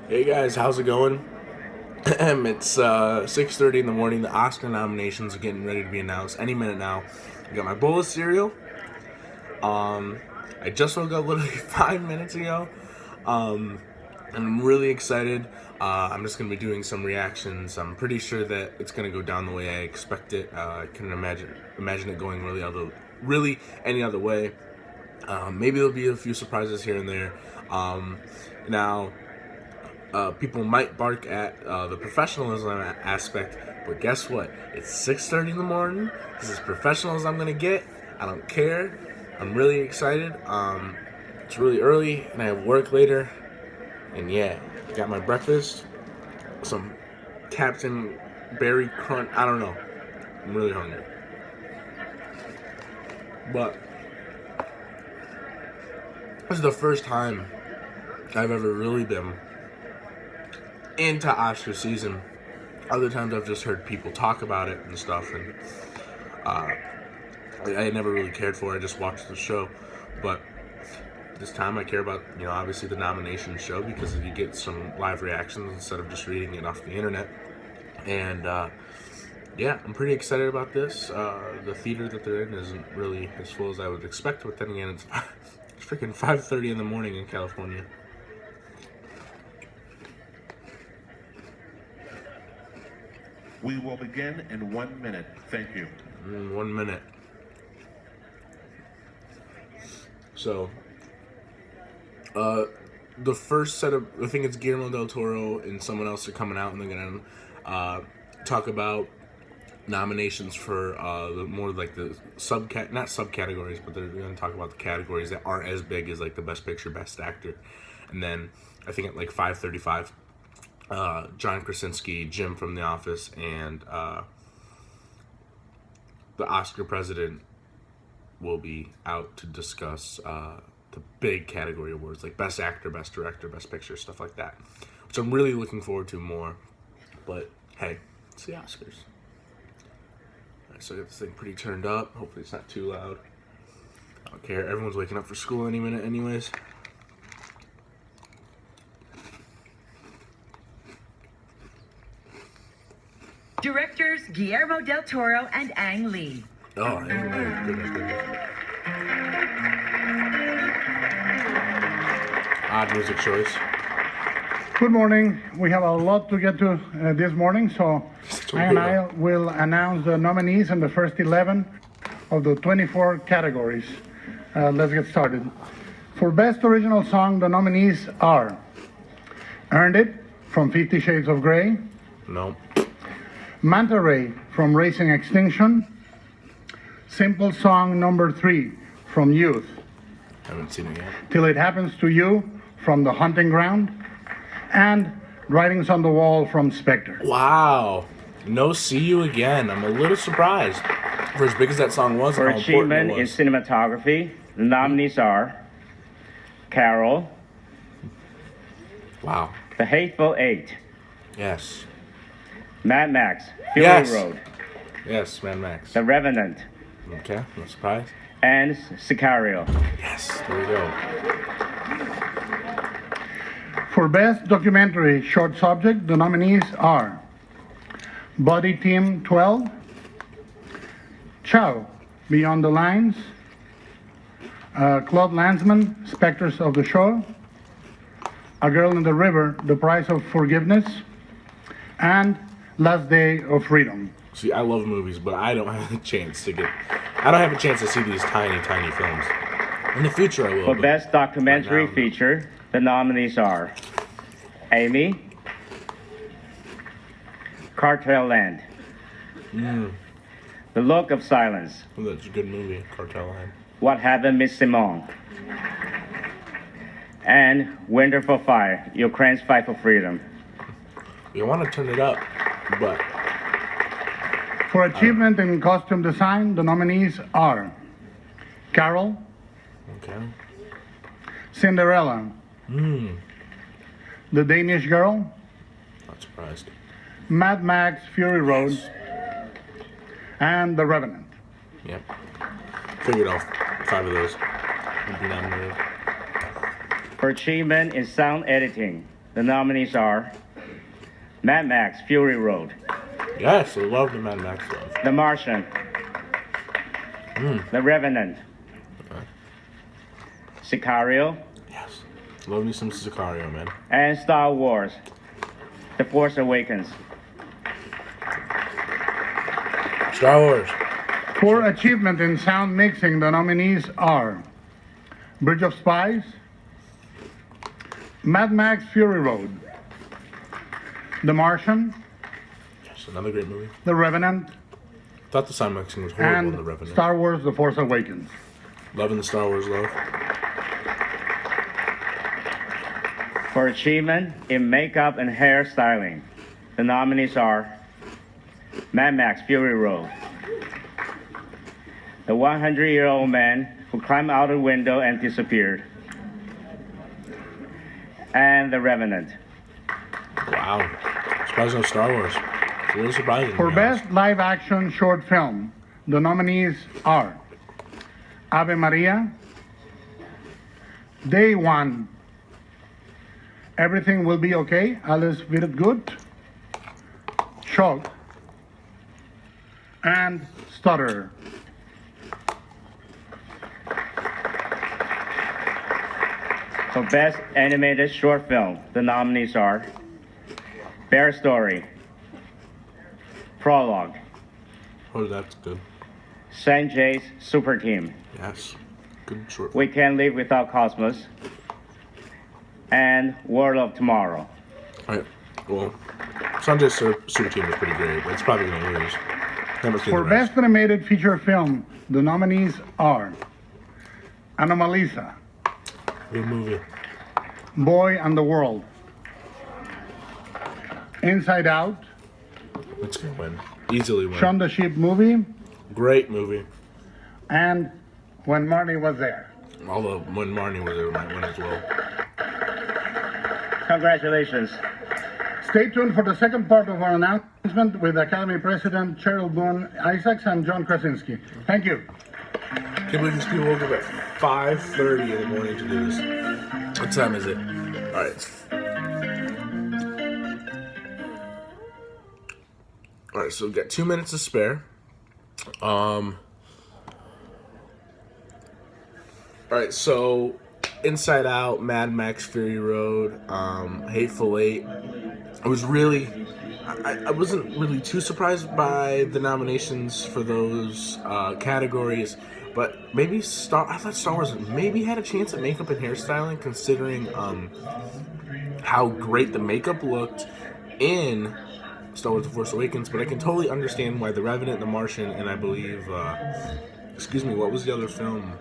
Hey guys, how's it going? It's 6:30 in the morning. The Oscar nominations are getting ready to be announced any minute now. I got my bowl of cereal. I just woke up literally 5 minutes ago. And I'm really excited. I'm just gonna be doing some reactions. I'm pretty sure that it's gonna go down the way I expect it. I can imagine it going really any other way. Maybe there'll be a few surprises here and there. Now. People might bark at the professionalism aspect, but guess what? It's 6:30 in the morning. This is professional as I'm gonna get. I don't care. I'm really excited. It's really early, and I have work later. And yeah, got my breakfast, some Captain Berry Crunch. I don't know. I'm really hungry, but this is the first time I've ever really been into Oscar season. Other times I've just heard people talk about it and stuff, and I never really cared for it. I just watched the show, but this time I care about, obviously the nomination show, because you get some live reactions instead of just reading it off the internet. And yeah, I'm pretty excited about this. The theater that they're in isn't really as full as I would expect, but then again, it's freaking 5:30 in the morning in California. We will begin in 1 minute. Thank you. In 1 minute. So, the first set of, I think it's Guillermo del Toro and someone else are coming out, and they're gonna talk about nominations for the more like the not subcategories, but they're gonna talk about the categories that aren't as big as like the Best Picture, Best Actor, and then I think at like 5:35. John Krasinski, Jim from The Office, and the Oscar president will be out to discuss the big category awards like Best Actor, Best Director, Best Picture, stuff like that, which I'm really looking forward to more. But hey, it's the Oscars. Alright, so I got this thing pretty turned up. Hopefully it's not too loud. I don't care. Everyone's waking up for school any minute anyways. Directors Guillermo del Toro and Ang Lee. Oh, goodness. Odd music choice. Good morning. We have a lot to get to this morning, so Ang and I will announce the nominees in the first 11 of the 24 categories. Let's get started. For Best Original Song, the nominees are Earned It from 50 Shades of Grey. No. Manta Ray from Racing Extinction. Simple Song Number 3 from Youth. Haven't seen it yet. Till It Happens to You from The Hunting Ground. And Writings on the Wall from Spectre. Wow. No See You Again. I'm a little surprised. For as big as that song was, For how important achievement it in was. cinematography, the nominees are Carol, Wow. The Hateful Eight, Yes. Mad Max, Fury Yes. Road, Yes, Mad Max. The Revenant, Okay, no surprise. and Sicario. Yes, there we go. For Best Documentary Short Subject, the nominees are Body Team 12, Chow, Beyond the Lines, Claude Lanzmann, Spectres of the Show, A Girl in the River, The Price of Forgiveness, and Last Day of Freedom. See, I love movies, but I don't have a chance to see these tiny films. In the future, I will. For but Best Documentary right now, Feature, the nominees are Amy, Cartel Land, The Look of Silence, oh, that's a good movie, Cartel Line. What Happened Miss Simone, and Winter for Fire, Ukraine's Fight for Freedom. You want to turn it up, but For Achievement in Costume Design, the nominees are Carol, okay. Cinderella, The Danish Girl, Not surprised. Mad Max Fury Road, and The Revenant. Yep. Figured all 5 of those would be nominated. For achievement in sound editing, The nominees are Mad Max Fury Road, Yes, I love the Mad Max stuff. The Martian, The Revenant, Sicario, Yes. Love me some Sicario, man. and Star Wars, The Force Awakens. Star Wars. For achievement in sound mixing, the nominees are Bridge of Spies, Mad Max Fury Road, The Martian, Yes, another great movie. The Revenant, Thought the sound mixing was horrible in The and Revenant. Star Wars The Force Awakens. Loving the Star Wars love. For achievement in makeup and hairstyling, the nominees are Mad Max Fury Road, The 100-Year-Old Man Who Climbed Out a Window and Disappeared, and The Revenant. Wow. Surprised no Star Wars. It's a little surprising. to For be honest. Best Live Action Short Film, the nominees are Ave Maria, Day One, Everything Will Be Okay, Alice Wird Good, Shock, and Stutter. For Best Animated Short Film, the nominees are Bear Story, Prologue, Oh, that's good. Sanjay's Super Team, Yes. Good short. We Can't Live Without Cosmos, and World of Tomorrow. Alright. Well, Sanjay's super team is pretty great, but it's probably going to lose. Haven't seen For the rest. Best Animated Feature Film, the nominees are Anomalisa, Good movie. Boy and the World, Inside Out, It's going to win. Easily win. Shaun the Sheep Movie, Great movie. and When Marty Was There. Although when Marnie was there, might win as well. Congratulations. Stay tuned for the second part of our announcement with Academy President Cheryl Boone Isaacs and John Krasinski. Thank you. Can't believe these people woke up at 5:30 in the morning to do this. What time is it? Alright. Alright, so we've got 2 minutes to spare. Alright, so Inside Out, Mad Max Fury Road, Hateful Eight. I wasn't really too surprised by the nominations for those categories, but maybe I thought Star Wars maybe had a chance at makeup and hairstyling, considering how great the makeup looked in Star Wars: The Force Awakens. But I can totally understand why The Revenant, The Martian, and I believe, what was the other film?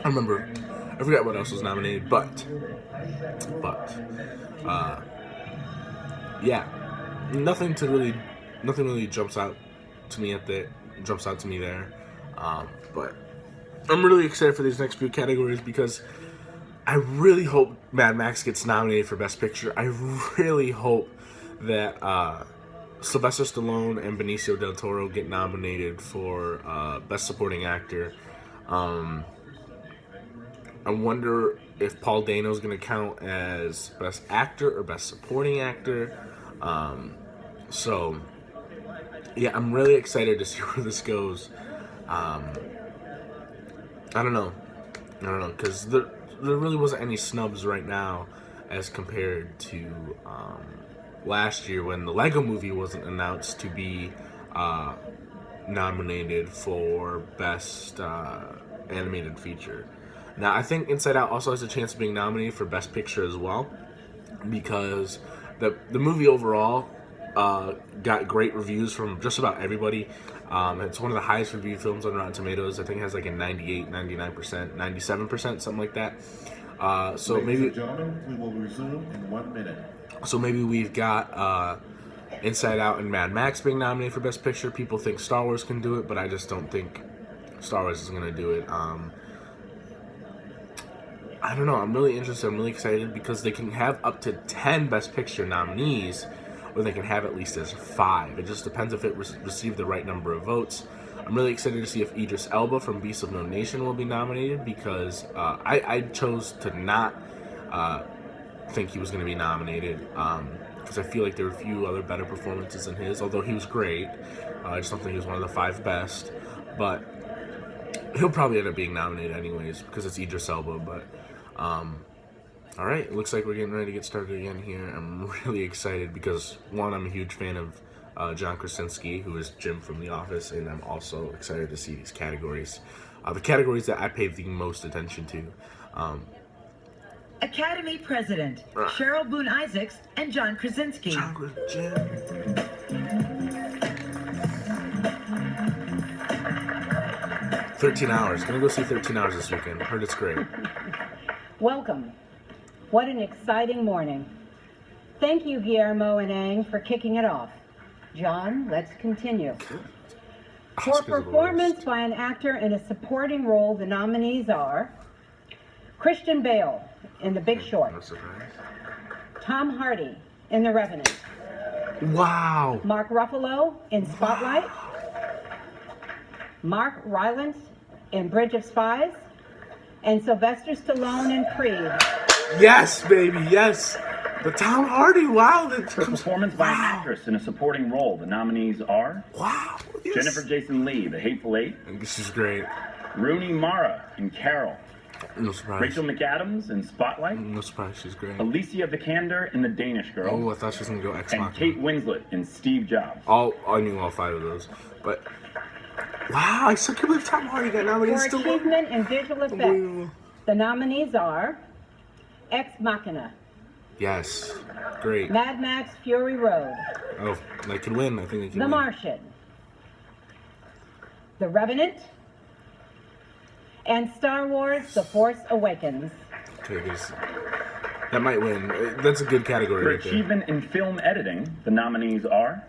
I remember. I forgot what else was nominated, but yeah, nothing really jumps out to me there. But I'm really excited for these next few categories because I really hope Mad Max gets nominated for Best Picture. I really hope that Sylvester Stallone and Benicio del Toro get nominated for Best Supporting Actor. I wonder if Paul Dano's going to count as Best Actor or Best Supporting Actor. So, yeah, I'm really excited to see where this goes. I don't know, because there really wasn't any snubs right now as compared to last year when the Lego Movie wasn't announced to be nominated for Best Animated Feature. Now, I think Inside Out also has a chance of being nominated for Best Picture as well, because the movie overall got great reviews from just about everybody. It's one of the highest reviewed films on Rotten Tomatoes. I think it has like a 98, 99%, 97%, something like that. So Ladies maybe, and gentlemen, we will resume in 1 minute. so maybe we've got Inside Out and Mad Max being nominated for Best Picture. People think Star Wars can do it, but I just don't think Star Wars is going to do it. I don't know. I'm really interested. I'm really excited because they can have up to 10 Best Picture nominees, or they can have at least as 5. It just depends if it received the right number of votes. I'm really excited to see if Idris Elba from Beasts of No Nation will be nominated because I chose to not think he was going to be nominated because I feel like there were a few other better performances than his, although he was great. I just don't think he was one of the 5 best, but he'll probably end up being nominated anyways because it's Idris Elba. But all right, it looks like we're getting ready to get started again here. I'm really excited because, one, I'm a huge fan of John Krasinski, who is Jim from The Office, and I'm also excited to see these categories. The categories that I pay the most attention to. Academy President Cheryl Boone Isaacs and John Krasinski. Jim. 13 Hours. Gonna go see 13 Hours this weekend. Heard it's great. Welcome. What an exciting morning. Thank you, Guillermo and Ang, for kicking it off. John, let's continue. For performance by an actor in a supporting role, the nominees are Christian Bale in The Big Short, No surprise. Tom Hardy in The Revenant, Wow. Mark Ruffalo in Spotlight, Mark Rylance in Bridge of Spies, and Sylvester Stallone in Creed. Yes, baby, yes. But Tom Hardy, wow. For performance by an actress in a supporting role, the nominees are Wow. Yes. Jennifer Jason Leigh, The Hateful Eight, This is great. Rooney Mara in Carol, No surprise. Rachel McAdams in Spotlight, No surprise, she's great. Alicia Vikander in The Danish Oh, Girl, I thought she was going to go Ex and Machina. Kate Winslet in Steve Jobs. I knew all 5 of those. But, wow, I still can't believe Tom Hardy got nominated. For Still achievement in visual effects, the nominees are Ex Machina, Yes. Great. Mad Max Fury Road, Oh, they could win. I think they could The win. Martian, The Revenant, and Star Wars The Force Awakens. Okay, that might win. That's a good category For right there. achievement in film editing, the nominees are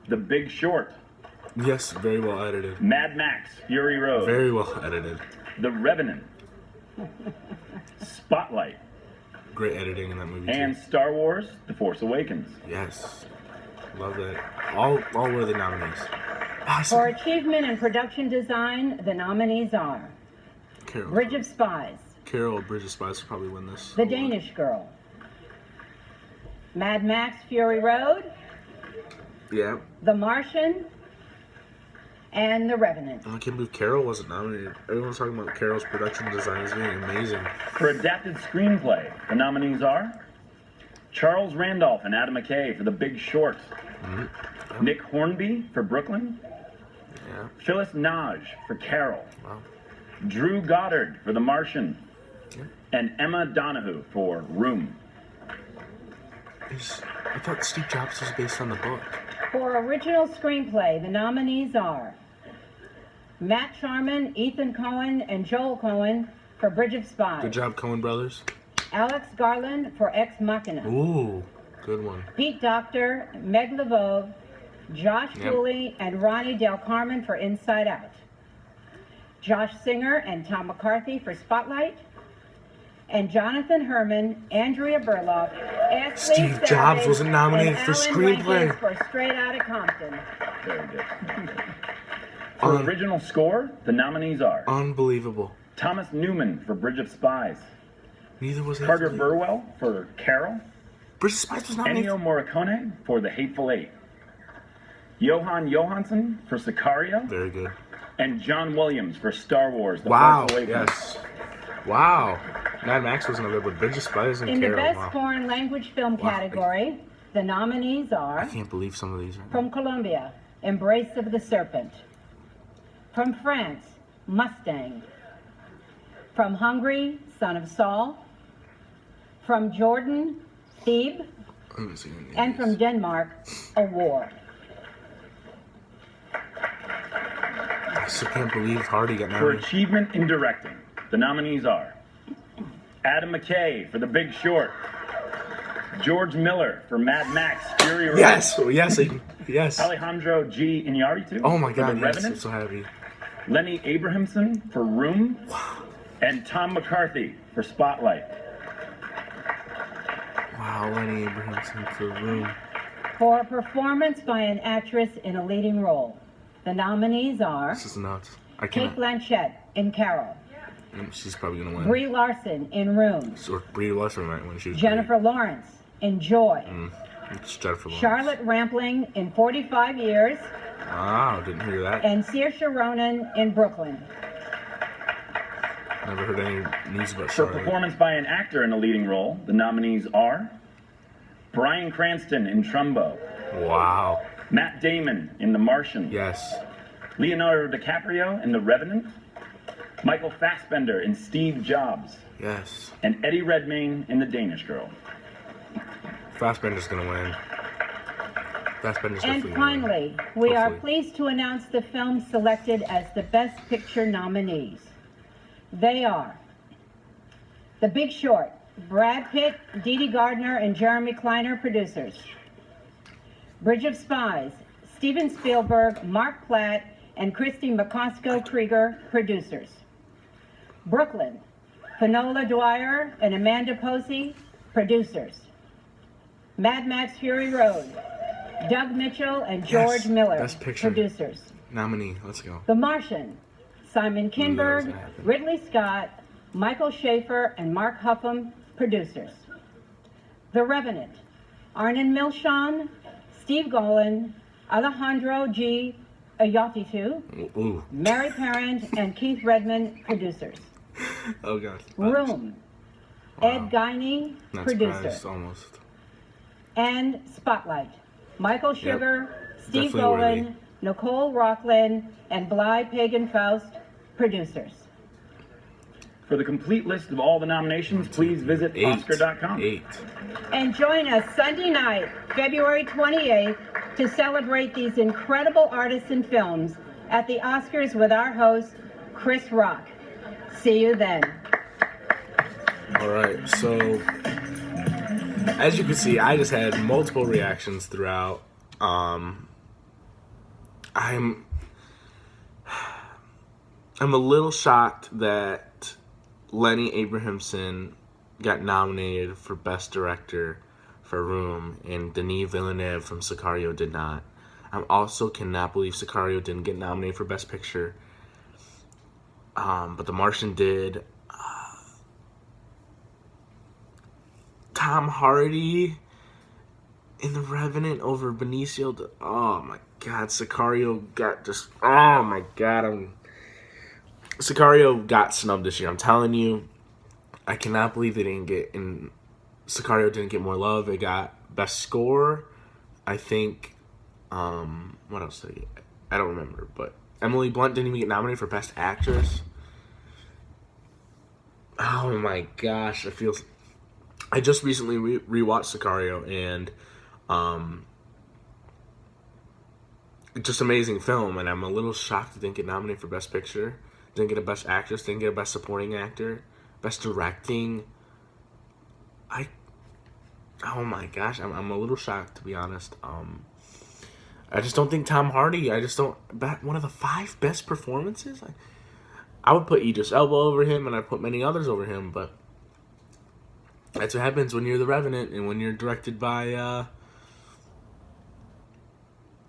The Big Short, Yes, very well edited. Mad Max Fury Road, Very well edited. The Revenant, Spotlight, Great editing in that movie, too. and Star Wars The Force Awakens. Yes. Love that. All were the nominees. Ah, For achievement in production design, the nominees are Bridge of Spies, Carol, Bridge of Spies will probably win this. The award. Danish Girl, Mad Max Fury Road, Yeah. The Martian, and The Revenant. I can't believe Carol wasn't nominated. Everyone's talking about Carol's production design as being amazing. For adapted screenplay, the nominees are Charles Randolph and Adam McKay for The Big Short, Nick Hornby for Brooklyn, Yeah. Phyllis Naj for Carol, Wow. Drew Goddard for The Martian, and Emma Donahue for Room. I thought Steve Jobs was based on the book. For original screenplay, the nominees are Matt Sharman, Ethan Cohen, and Joel Cohen for Bridge of Spies. Good job, Coen Brothers. Alex Garland for Ex Machina. Ooh, good one. Pete Docter, Meg LeVove, Josh Yep. Dooley, and Ronnie Del Carmen for Inside Out. Josh Singer and Tom McCarthy for Spotlight. And Jonathan Herman, Andrea Burlock, Ashley Steve Savage, Jobs wasn't nominated and for Alan screenplay. Rankin for Straight Outta Compton. Very good. For original score, the nominees are Unbelievable. Thomas Newman for Bridge of Spies, Neither was Carter Hateful Eight. Burwell for Carol, Bridge of Spies was nominated. Ennio Morricone for The Hateful Eight, Johan Johansson for Sicario, Very good. and John Williams for Star Wars The Wow. Force Awakens. Yes. Wow. Mad Max wasn't available, but Bridge of Spies and In the Carol. Best Wow. Foreign Language Film Wow. category, the nominees are I can't believe some of these. Right now. from Colombia, Embrace of the Serpent. From France, Mustang. From Hungary, Son of Saul. From Jordan, Thebe. I haven't seen any of And these. from Denmark, A War. I still can't believe Hardy got For nominated. achievement in directing, the nominees are Adam McKay for The Big Short, George Miller for Mad Max Fury Road, Yes. Oh, yes. Yes. Alejandro G. Iñárritu Oh my for God. The Yes. I'm Revenant, so happy. Lenny Abrahamson for Room, and Tom McCarthy for Spotlight. Wow. Lenny Abrahamson for Room. For performance by an actress in a leading role, the nominees are This is nuts. I Kate can't. Blanchett in Carol, She's probably gonna win. Brie Larson in Room. Or Brie Larson might win. She was Jennifer Lawrence in Joy. It's Jennifer Lawrence. Charlotte Rampling in 45 Years. Wow, didn't hear that. And Saoirse Ronan in Brooklyn. Never heard any news about For Charlotte. performance by an actor in a leading role, the nominees are Bryan Cranston in Trumbo, Wow. Matt Damon in The Martian, Yes. Leonardo DiCaprio in The Revenant, Michael Fassbender in Steve Jobs, Yes. and Eddie Redmayne in The Danish Girl. Fassbender's gonna win. Fassbender's And definitely gonna win. finally, we are Hopefully. pleased to announce the films selected as the Best Picture nominees. They are The Big Short, Brad Pitt, Dee Gardner, and Jeremy Kleiner, producers. Bridge of Spies, Steven Spielberg, Mark Platt, and Christy McCosco Krieger, producers. Brooklyn, Finola Dwyer and Amanda Posey, producers. Mad Max Fury Road, Doug Mitchell and George Yes, Miller, Best Picture. producers. Nominee. Let's go. The Martian, Simon that was Kinberg, gonna happen. Ridley Scott, Michael Schaefer, and Mark Huffam, producers. The Revenant, Arnon Milchan, Steve Golan, Alejandro G. Ayotitu, Ooh. Mary Parent, and Keith Redmond, producers. Oh god. Room, Ed Guiney, Not producer. surprised, almost. And Spotlight, Michael Sugar, Steve definitely worthy. Golan, Nicole Rockland, and Bly Pagan Faust, producers. For the complete list of all the nominations, please visit Oscar.com. 8. And join us Sunday night, February 28th, to celebrate these incredible artists and films at the Oscars with our host, Chris Rock. See you then. All right. So, as you can see, I just had multiple reactions throughout. I'm a little shocked that Lenny Abrahamson got nominated for Best Director for Room, and Denis Villeneuve from Sicario did not. I also cannot believe Sicario didn't get nominated for Best Picture. But The Martian did. Tom Hardy in The Revenant over Benicio. Oh my God, Sicario got just. Oh my God, Sicario got snubbed this year. I'm telling you, I cannot believe they didn't get in. Sicario didn't get more love. It got Best Score. I think. What else did it get? I don't remember, but Emily Blunt didn't even get nominated for Best Actress. Oh my gosh, I just recently rewatched Sicario, and just amazing film, and I'm a little shocked it didn't get nominated for Best Picture, didn't get a Best Actress, didn't get a Best Supporting Actor, Best Directing. Oh my gosh, I'm a little shocked, to be honest. I just don't think Tom Hardy, one of the 5 best performances? I would put Idris Elba over him, and I'd put many others over him, but that's what happens when you're The Revenant and when you're directed by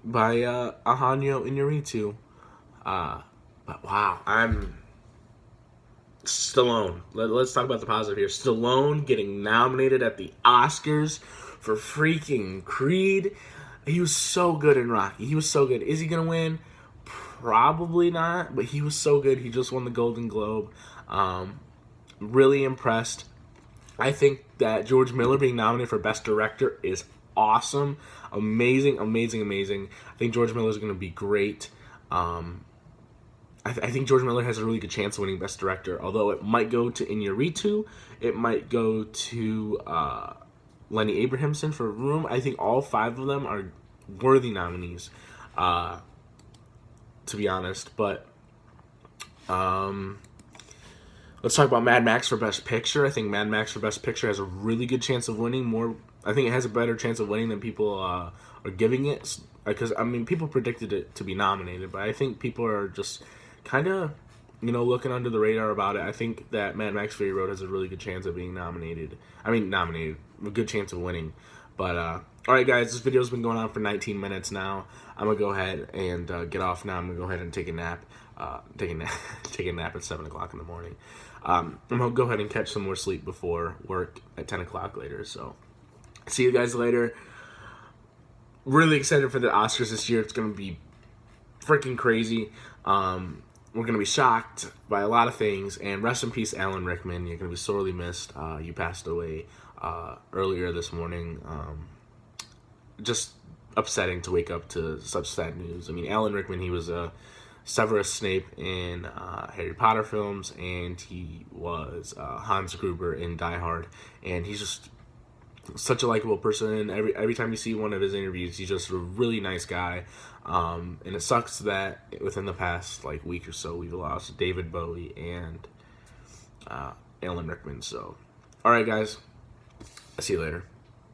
Alejandro Iñárritu. But wow, Stallone. Let's talk about the positive here. Stallone getting nominated at the Oscars for freaking Creed. He was so good in Rocky. He was so good. Is he gonna win? Probably not, but he was so good. He just won the Golden Globe. Really impressed. I think that George Miller being nominated for Best Director is awesome. Amazing. I think George Miller is going to be great. I think George Miller has a really good chance of winning Best Director, although it might go to Iñárritu. It might go to Lenny Abrahamson for Room. I think all 5 of them are worthy nominees, to be honest. But let's talk about Mad Max for Best Picture. I think Mad Max for Best Picture has a really good chance of winning. I think it has a better chance of winning than people are giving it. Because, people predicted it to be nominated, but I think people are just kind of, looking under the radar about it. I think that Mad Max Fury Road has a really good chance of being nominated. A good chance of winning. But, alright guys, this video's been going on for 19 minutes now. I'm going to go ahead and get off now. I'm going to go ahead and take a nap. Take a nap at 7 o'clock in the morning. I'm gonna go ahead and catch some more sleep before work at 10 o'clock later. So see you guys later. Really excited for the Oscars this year. It's gonna be freaking crazy. We're gonna be shocked by a lot of things. And rest in peace, Alan Rickman. You're gonna be sorely missed. You passed away earlier this morning. Just upsetting to wake up to such sad news. I mean, Alan Rickman, he was Severus Snape in Harry Potter films, and he was Hans Gruber in Die Hard, and he's just such a likable person. And every time you see one of his interviews, he's just a really nice guy. And it sucks that within the past week or so, we've lost David Bowie and Alan Rickman. So, all right, guys, I'll see you later.